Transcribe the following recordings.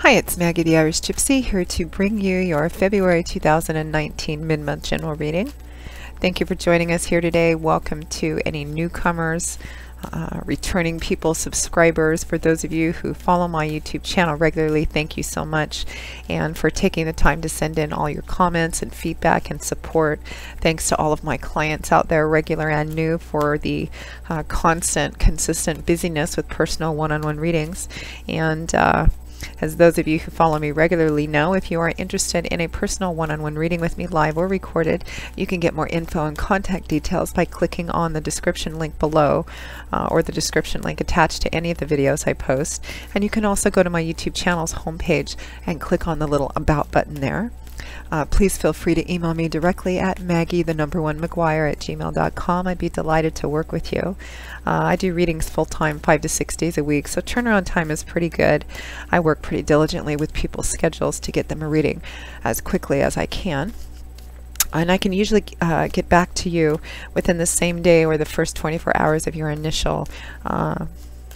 Hi, it's Maggie the Irish Gypsy here to bring you your February 2019 mid-month general reading. Thank you for joining us here today. Welcome to any newcomers, returning people, subscribers. For those of you who follow my YouTube channel regularly, thank you so much. And for taking the time to send in all your comments and feedback and support. Thanks to all of my clients out there, regular and new, for the constant, consistent busyness with personal one-on-one readings. And as those of you who follow me regularly know, if you are interested in a personal one-on-one reading with me, live or recorded, you can get more info and contact details by clicking on the description link below or the description link attached to any of the videos I post. And you can also go to my YouTube channel's homepage and click on the little About button there. Please feel free to email me directly at maggie1mcguire@gmail.com. I'd be delighted to work with you. I do readings full-time, 5 to 6 days a week, so turnaround time is pretty good. I work pretty diligently with people's schedules to get them a reading as quickly as I can. And I can usually get back to you within the same day or the first 24 hours of your initial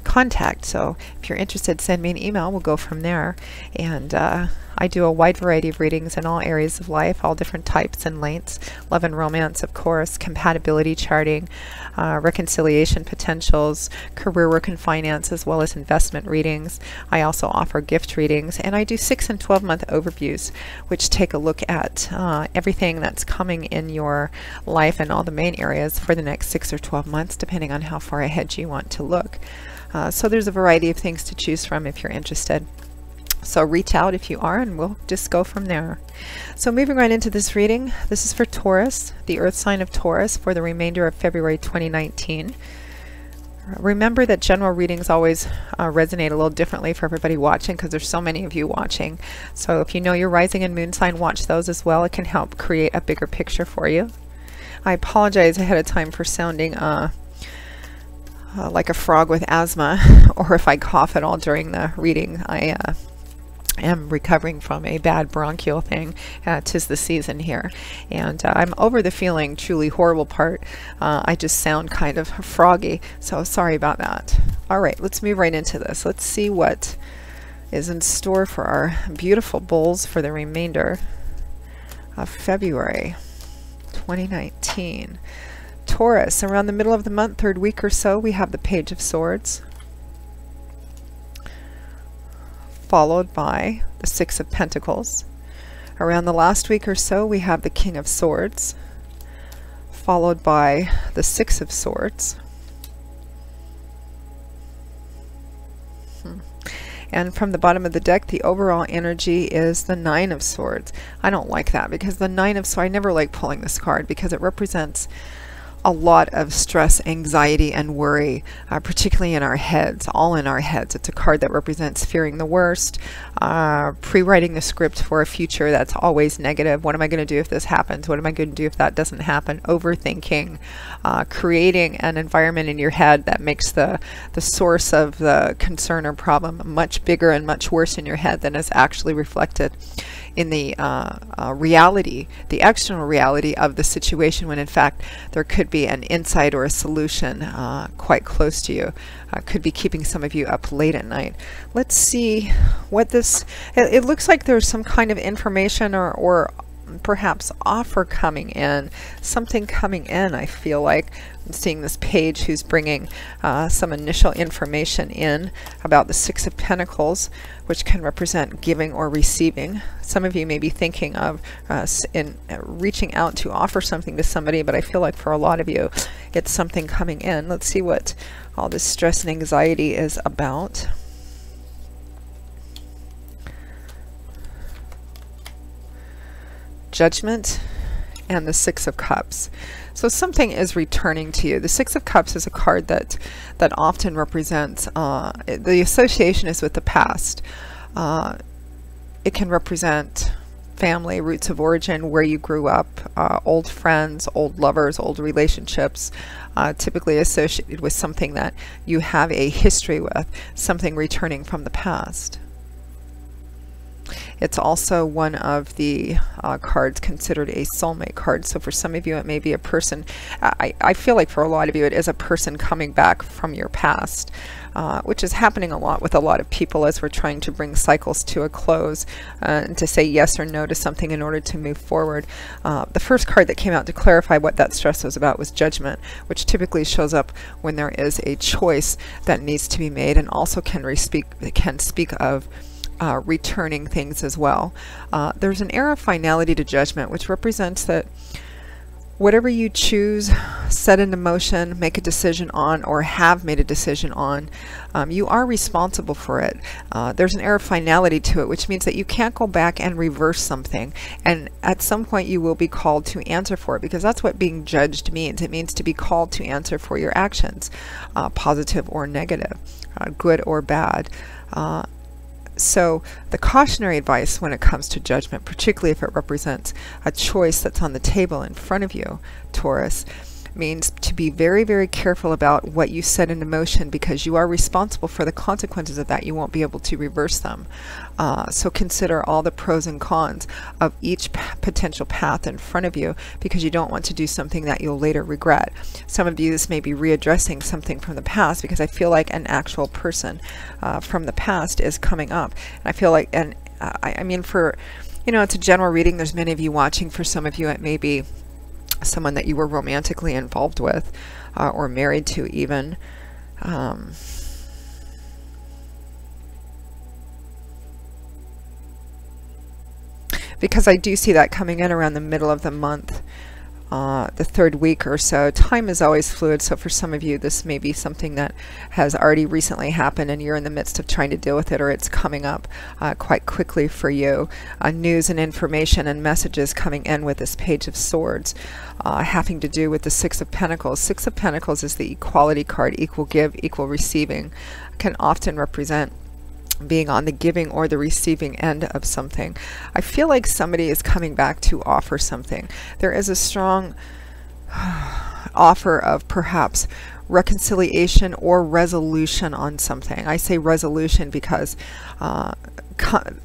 contact. So if you're interested, send me an email. We'll go from there. And I do a wide variety of readings in all areas of life, all different types and lengths. Love and romance, of course, compatibility charting, reconciliation potentials, career work and finance, as well as investment readings. I also offer gift readings, and I do 6 and 12-month overviews, which take a look at everything that's coming in your life and all the main areas for the next 6 or 12 months, depending on how far ahead you want to look. So there's a variety of things to choose from if you're interested. So reach out if you are, and we'll just go from there. So moving right into this reading, this is for Taurus, the earth sign of Taurus, for the remainder of February 2019. Remember that general readings always resonate a little differently for everybody watching, because there's so many of you watching. So if you know your rising and moon sign, watch those as well. It can help create a bigger picture for you. I apologize ahead of time for sounding like a frog with asthma, or if I cough at all during the reading. I am recovering from a bad bronchial thing. 'Tis the season here, and I'm over the feeling truly horrible part. I just sound kind of froggy, so sorry about that. All right, let's move right into this. Let's see what is in store for our beautiful bulls for the remainder of February 2019. Taurus, around the middle of the month, third week or so, we have the Page of Swords, followed by the Six of Pentacles. Around the last week or so, we have the King of Swords, followed by the Six of Swords. And from the bottom of the deck, the overall energy is the Nine of Swords. I don't like that, because the Nine of Swords, I never like pulling this card, because it represents a lot of stress, anxiety, and worry, particularly in our heads, all in our heads. It's a card that represents fearing the worst, pre-writing the script for a future that's always negative. What am I going to do if this happens? What am I going to do if that doesn't happen? Overthinking, creating an environment in your head that makes the source of the concern or problem much bigger and much worse in your head than is actually reflected in the reality, the external reality of the situation, when in fact there could be an insight or a solution quite close to you. Could be keeping some of you up late at night. Let's see what this, it looks like there's some kind of information or perhaps offer coming in, something coming in. I feel like I'm seeing this page who's bringing some initial information in about the Six of Pentacles, which can represent giving or receiving. Some of you may be thinking of in reaching out to offer something to somebody, but I feel like for a lot of you it's something coming in. Let's see what all this stress and anxiety is about. Judgment and the Six of Cups. So something is returning to you. The Six of Cups is a card that often represents, the association is with the past. It can represent family, roots of origin, where you grew up, old friends, old lovers, old relationships, typically associated with something that you have a history with, something returning from the past. It's also one of the cards considered a soulmate card. So for some of you, it may be a person. I feel like for a lot of you, it is a person coming back from your past. which is happening a lot with a lot of people as we're trying to bring cycles to a close, and to say yes or no to something in order to move forward. The first card that came out to clarify what that stress was about was Judgment, which typically shows up when there is a choice that needs to be made, and also can speak of returning things as well. There's an air of finality to Judgment, which represents that whatever you choose, set into motion, make a decision on, or have made a decision on, you are responsible for it. There's an air of finality to it, which means that you can't go back and reverse something. And at some point you will be called to answer for it, because that's what being judged means. It means to be called to answer for your actions, positive or negative, good or bad. So the cautionary advice when it comes to Judgment, particularly if it represents a choice that's on the table in front of you, Taurus, means to be very, very careful about what you set into motion, because you are responsible for the consequences of that. You won't be able to reverse them. So consider all the pros and cons of each potential path in front of you, because you don't want to do something that you'll later regret. Some of you, this may be readdressing something from the past, because I feel like an actual person from the past is coming up. And I feel like, and I mean, for, you know, it's a general reading. There's many of you watching. For some of you, it may be someone that you were romantically involved with, or married to even. Because I do see that coming in around the middle of the month, the third week or so. Time is always fluid, so for some of you this may be something that has already recently happened and you're in the midst of trying to deal with it, or it's coming up quite quickly for you. News and information and messages coming in with this Page of Swords, having to do with the Six of Pentacles. Six of Pentacles is the equality card, equal give, equal receiving. Can often represent being on the giving or the receiving end of something. I feel like somebody is coming back to offer something. There is a strong offer of perhaps reconciliation or resolution on something. I say resolution because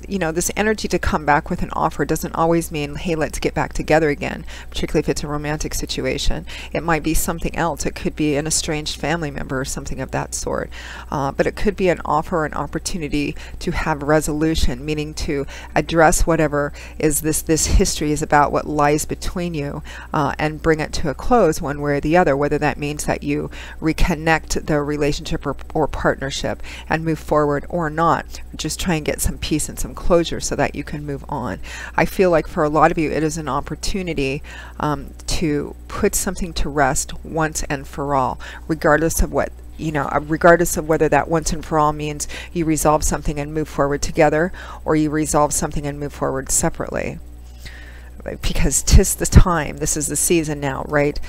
you know, this energy to come back with an offer doesn't always mean, hey, let's get back together again, particularly if it's a romantic situation. It might be something else. It could be an estranged family member or something of that sort. But it could be an offer or an opportunity to have resolution, meaning to address whatever is this history is about, what lies between you, and bring it to a close one way or the other, whether that means that you reconnect the relationship or partnership and move forward or not. Just try and get some peace and some closure so that you can move on. I feel like for a lot of you it is an opportunity to put something to rest once and for all, regardless of what, you know, regardless of whether that once and for all means you resolve something and move forward together, or you resolve something and move forward separately. Because 'tis the time, this is the season now, right?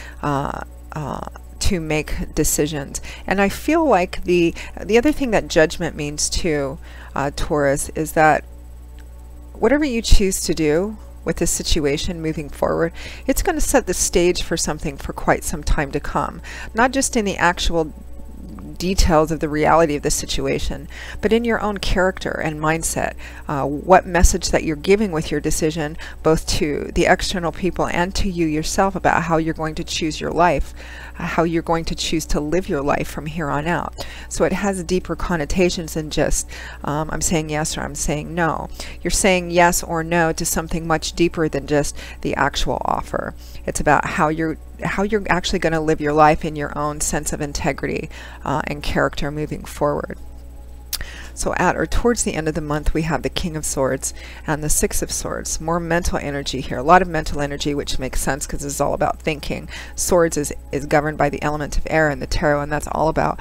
To make decisions. And I feel like the other thing that Judgment means too, Taurus, is that whatever you choose to do with this situation moving forward, it's going to set the stage for something for quite some time to come. Not just in the actual details of the reality of the situation, but in your own character and mindset, what message that you're giving with your decision, both to the external people and to you yourself, about how you're going to choose your life, how you're going to choose to live your life from here on out. So it has deeper connotations than just I'm saying yes or I'm saying no. You're saying yes or no to something much deeper than just the actual offer. It's about how you're actually going to live your life in your own sense of integrity and character moving forward. So at or towards the end of the month, we have the King of Swords and the Six of Swords. More mental energy here. A lot of mental energy, which makes sense because this is all about thinking. Swords is governed by the element of air in the tarot, and that's all about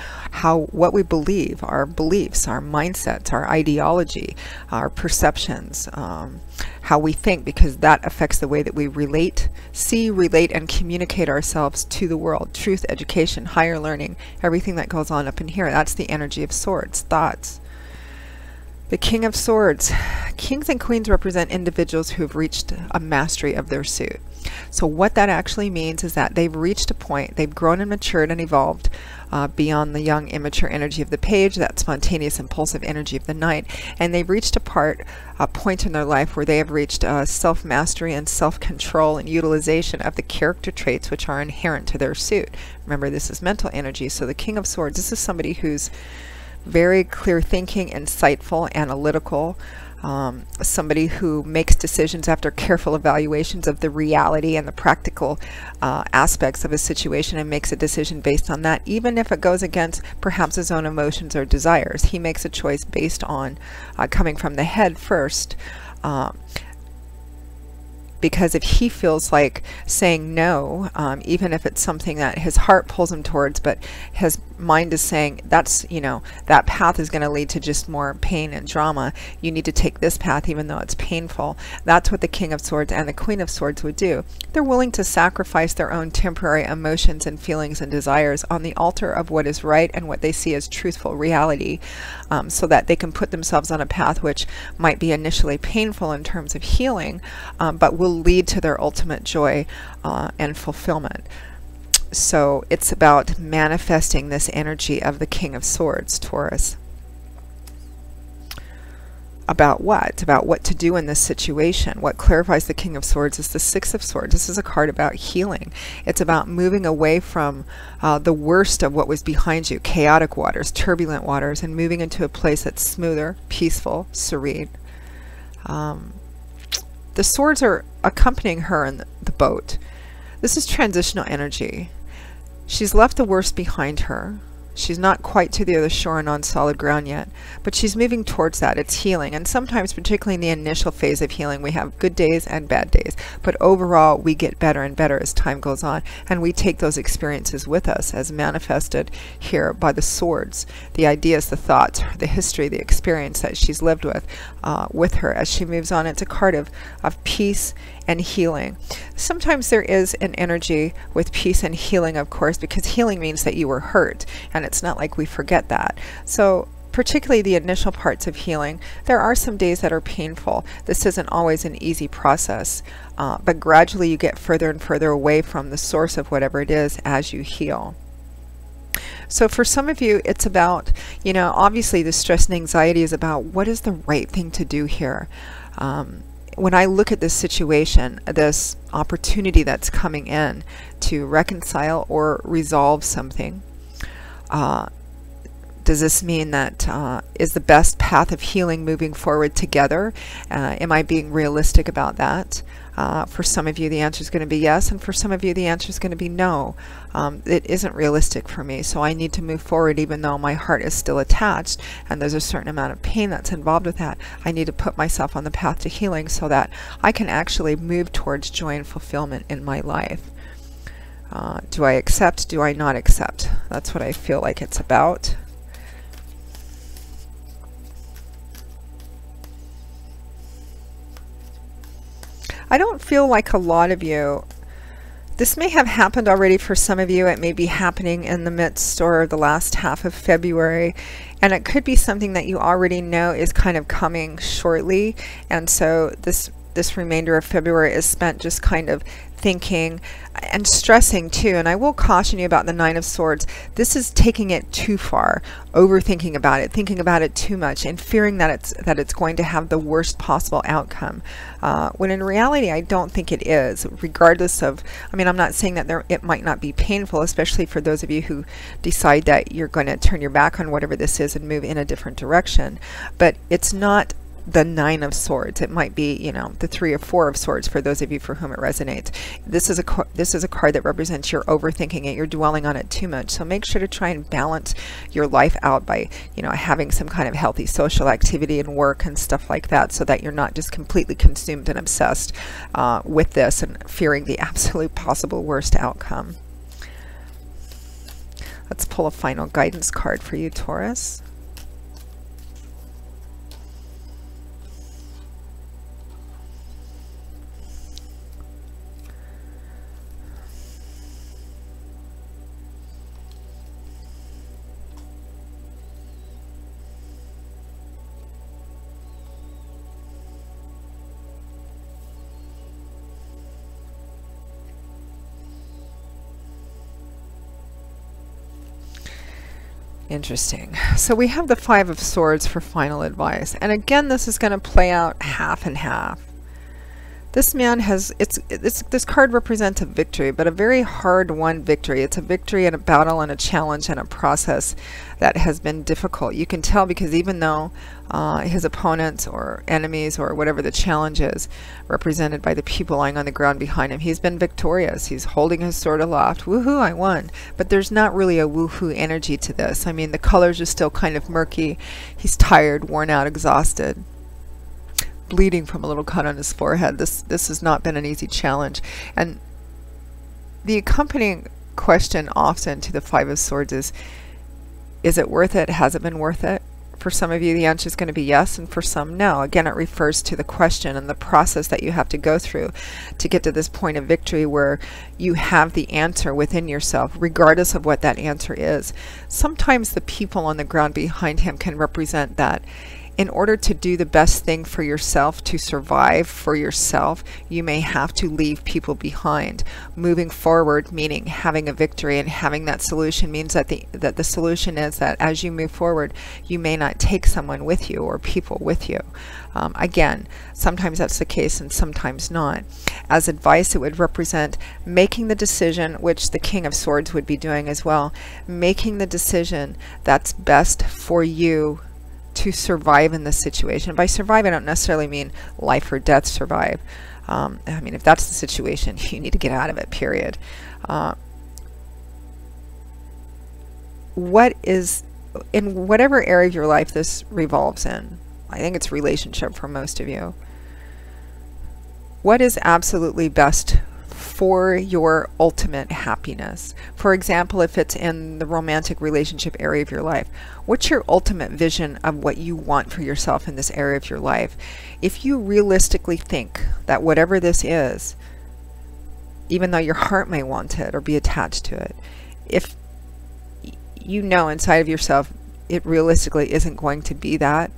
what we believe, our beliefs, our mindsets, our ideology, our perceptions, how we think, because that affects the way that we relate, and communicate ourselves to the world. Truth, education, higher learning, everything that goes on up in here. That's the energy of swords, thoughts. The King of Swords. Kings and queens represent individuals who have reached a mastery of their suit. So what that actually means is that they've reached a point, they've grown and matured and evolved beyond the young, immature energy of the page, that spontaneous, impulsive energy of the knight, and they've reached a point in their life where they have reached self-mastery and self-control and utilization of the character traits which are inherent to their suit. Remember, this is mental energy, so the King of Swords, this is somebody who's very clear thinking, insightful, analytical. Somebody who makes decisions after careful evaluations of the reality and the practical aspects of a situation, and makes a decision based on that, even if it goes against perhaps his own emotions or desires. He makes a choice based on coming from the head first. Because if he feels like saying no, even if it's something that his heart pulls him towards, but his mind is saying that's, you know, that path is going to lead to just more pain and drama, you need to take this path even though it's painful. That's what the King of Swords and the Queen of Swords would do. They're willing to sacrifice their own temporary emotions and feelings and desires on the altar of what is right and what they see as truthful reality, so that they can put themselves on a path which might be initially painful in terms of healing, but will lead to their ultimate joy and fulfillment. So it's about manifesting this energy of the King of Swords, Taurus. About what? About what to do in this situation. What clarifies the King of Swords is the Six of Swords. This is a card about healing. It's about moving away from the worst of what was behind you, chaotic waters, turbulent waters, and moving into a place that's smoother, peaceful, serene. The swords are accompanying her in the boat. This is transitional energy. She's left the worst behind her. She's not quite to the other shore and on solid ground yet, but she's moving towards that. It's healing. And sometimes, particularly in the initial phase of healing, we have good days and bad days. But overall, we get better and better as time goes on. And we take those experiences with us, as manifested here by the swords. The ideas, the thoughts, the history, the experience that she's lived with her as she moves on. It's a card of peace and healing. Sometimes there is an energy with peace and healing, of course, because healing means that you were hurt, and it's not like we forget that. So particularly the initial parts of healing, there are some days that are painful. This isn't always an easy process, but gradually you get further and further away from the source of whatever it is as you heal. So for some of you, it's about, you know, obviously the stress and anxiety is about what is the right thing to do here. When I look at this situation, this opportunity that's coming in to reconcile or resolve something, does this mean that is the best path of healing moving forward together? Am I being realistic about that? For some of you, the answer is going to be yes, and for some of you, the answer is going to be no. It isn't realistic for me, so I need to move forward even though my heart is still attached, and there's a certain amount of pain that's involved with that. I need to put myself on the path to healing so that I can actually move towards joy and fulfillment in my life. Do I accept? Do I not accept? That's what I feel like it's about. I don't feel like a lot of you, this may have happened already for some of you. It may be happening in the midst or the last half of February, and it could be something that you already know is kind of coming shortly, and so this remainder of February is spent just kind of thinking and stressing too. And I will caution you about the Nine of Swords. This is taking it too far, overthinking about it, thinking about it too much, and fearing that it's going to have the worst possible outcome. When in reality, I don't think it is. Regardless of, I mean, I'm not saying that it might not be painful, especially for those of you who decide that you're going to turn your back on whatever this is and move in a different direction. But it's not the Nine of Swords. It might be, you know, the Three or Four of Swords for those of you for whom it resonates. This is a card that represents you're overthinking it, you're dwelling on it too much. So make sure to try and balance your life out by, you know, having some kind of healthy social activity and work and stuff like that, so that you're not just completely consumed and obsessed with this and fearing the absolute possible worst outcome. Let's pull a final guidance card for you, Taurus. Interesting. So we have the Five of Swords for final advice. And again, this is going to play out half and half. This man has, this card represents a victory, but a very hard-won victory. It's a victory in a battle and a challenge and a process that has been difficult. You can tell because even though his opponents or enemies or whatever the challenge is, represented by the people lying on the ground behind him, he's been victorious. He's holding his sword aloft. Woohoo, I won. But there's not really a woohoo energy to this. I mean, the colors are still kind of murky. He's tired, worn out, exhausted, bleeding from a little cut on his forehead. This has not been an easy challenge. And the accompanying question often to the Five of Swords is it worth it? Has it been worth it? For some of you, the answer is going to be yes, and for some, no. Again, it refers to the question and the process that you have to go through to get to this point of victory where you have the answer within yourself, regardless of what that answer is. Sometimes the people on the ground behind him can represent that. In order to do the best thing for yourself, to survive for yourself, you may have to leave people behind. Moving forward, meaning having a victory, and having that solution means that the solution is that as you move forward, you may not take someone with you or people with you. Again, sometimes that's the case and sometimes not. As advice, it would represent making the decision, which the King of Swords would be doing as well, making the decision that's best for you to survive in this situation. By survive, I don't necessarily mean life or death survive. I mean, if that's the situation, you need to get out of it, period. What is, in whatever area of your life this revolves in, I think it's relationship for most of you, what is absolutely best for your ultimate happiness? For example, if it's in the romantic relationship area of your life, what's your ultimate vision of what you want for yourself in this area of your life? If you realistically think that whatever this is, even though your heart may want it or be attached to it, if you know inside of yourself it realistically isn't going to be that,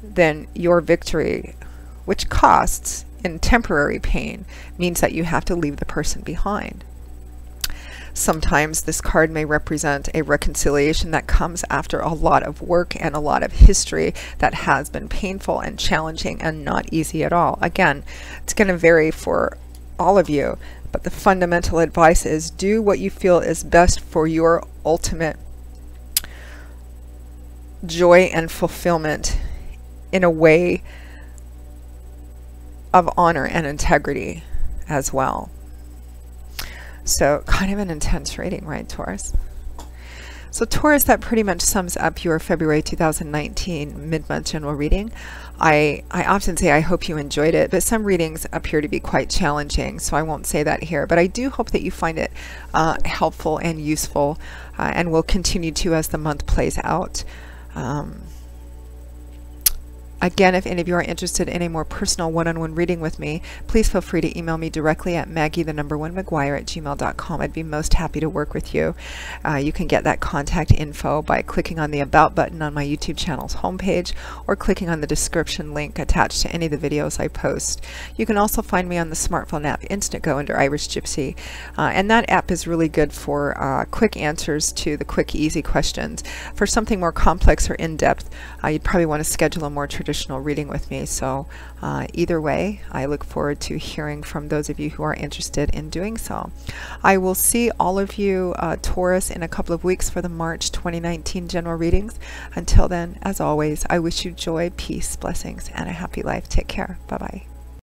then your victory, which costs in temporary pain, means that you have to leave the person behind. Sometimes this card may represent a reconciliation that comes after a lot of work and a lot of history that has been painful and challenging and not easy at all. Again, it's going to vary for all of you, but the fundamental advice is do what you feel is best for your ultimate joy and fulfillment in a way of honor and integrity as well. So kind of an intense reading, right, Taurus? So Taurus, that pretty much sums up your February 2019 mid-month general reading. I often say I hope you enjoyed it, but some readings appear to be quite challenging, so I won't say that here. But I do hope that you find it helpful and useful, and will continue to as the month plays out. Again, if any of you are interested in a more personal one-on-one reading with me, please feel free to email me directly at maggie1mcguire@gmail.com. I'd be most happy to work with you. You can get that contact info by clicking on the About button on my YouTube channel's homepage, or clicking on the description link attached to any of the videos I post. You can also find me on the smartphone app Instantgo under Irish Gypsy, and that app is really good for quick answers to the quick, easy questions. For something more complex or in-depth, you'd probably want to schedule a more traditional reading with me. So either way, I look forward to hearing from those of you who are interested in doing so. I will see all of you Taurus in a couple of weeks for the March 2019 general readings. Until then, as always, I wish you joy, peace, blessings, and a happy life. Take care. Bye-bye.